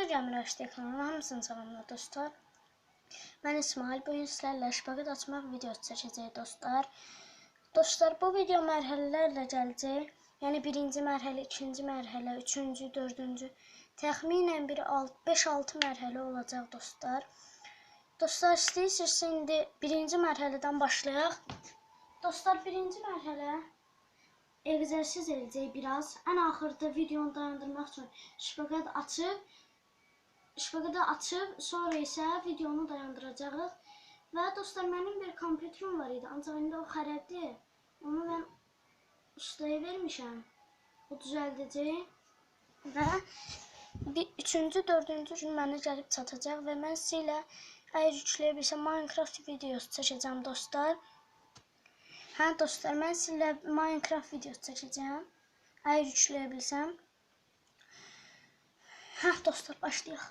Gəmir HD kanalına hamısını salamlar dostlar. Mən İsmail, bugün sizlərlə şpagat açmaq videosu çəkəcəyik dostlar. Dostlar, bu video mərhələlərlə gələcək. Yəni birinci mərhələ, ikinci mərhələ, üçüncü, dördüncü, təxminən bir 5-6 mərhələ olacaq dostlar. Dostlar, istəyirsinizsə indi birinci mərhələdən başlayaq. Dostlar, birinci mərhələ egzersiz edəcək biraz. Ən axırda videonu dayandırmaq üçün şpaqatı açıb, sonra isə videonu dayandıracağıq. Və dostlar, mənim bir kompüterim var idi, ancaq indi o xərabdir. Onu mən ustaya vermişəm. O düzəldəcək. Və üçüncü, dördüncü gün mənə gəlib çatacaq və mən sizə ilə əgər yükləyə bilsəm Minecraft videosu çəkəcəm dostlar. Hə dostlar, mən sizə ilə Minecraft videosu çəkəcəm. Əgər yükləyə bilsəm. Hə dostlar, başlayaq.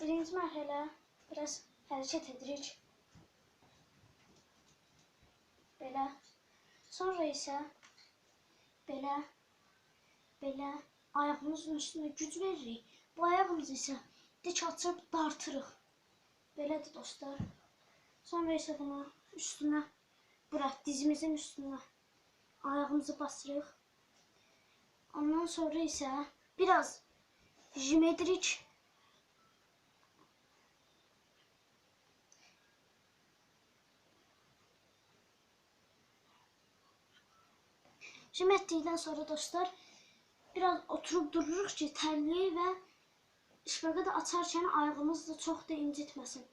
Birinci mərhələ biraz hərəkət edirik. Belə. Sonra isə belə ayağımızın üstünə güc veririk. Bu ayağımızı isə dik açıb dartırıq. Belədir dostlar. Sonra isə bunu üstünə, bura dizimizin üstünə ayağımızı basırıq. Ondan sonra isə biraz jimedrik. Jim etdikdən sonra dostlar biraz oturub dururuq ki, tərliyək və şpaqatı açarkən ayağımız da çox da incitməsin.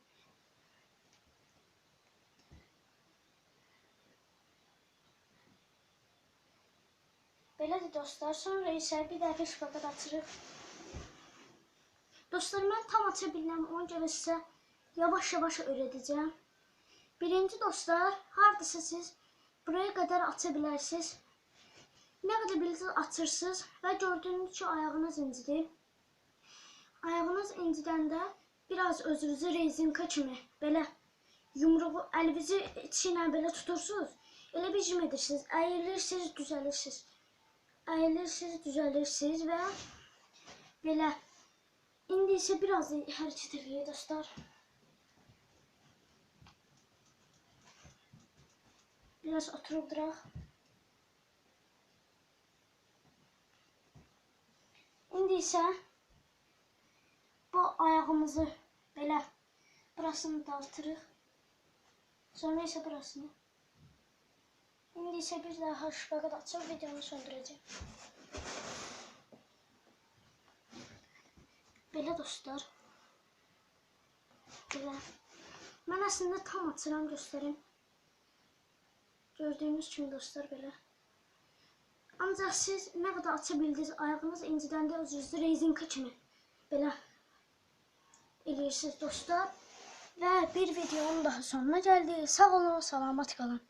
Belədir dostlar, sonra isə bir dəfə şpaqat açırıq. Dostlar, mən tam aça bilməm, ona görə sizə yavaş-yavaş öyrədəcəm. Birinci dostlar, hardasa siz buraya qədər aça bilərsiniz. Nə qədər bilirsiniz açırsınız və gördüyünüz ki, ayağınız incidir. Ayağınız incidəndə biraz özünüzü rezinka kimi belə yumruğu əlinizi içinə belə tutursunuz. Elə bir jim edirsiniz, əyilirsiniz, düzəlirsiniz. Əyilirsiniz, düzəlirsiniz və belə. İndi isə biraz hərəkət edək dostlar. Biraz oturub duraq. İndi isə bu ayağımızı belə burasını dartırıq. Sonra isə burasını. İndi isə bir daha şpaqat açıb videonu söndürəcəm. Belə dostlar. Belə. Mən əslində tam açıram, göstərim. Gördüyünüz kimi dostlar belə. Ancaq siz nə qədər aça bildiniz, ayağınız incidəndə özünüzü rezinka kimi belə eləyirsiniz dostlar. Və bir videonun daha sonuna gəldik. Sağ olun, salamat qalın.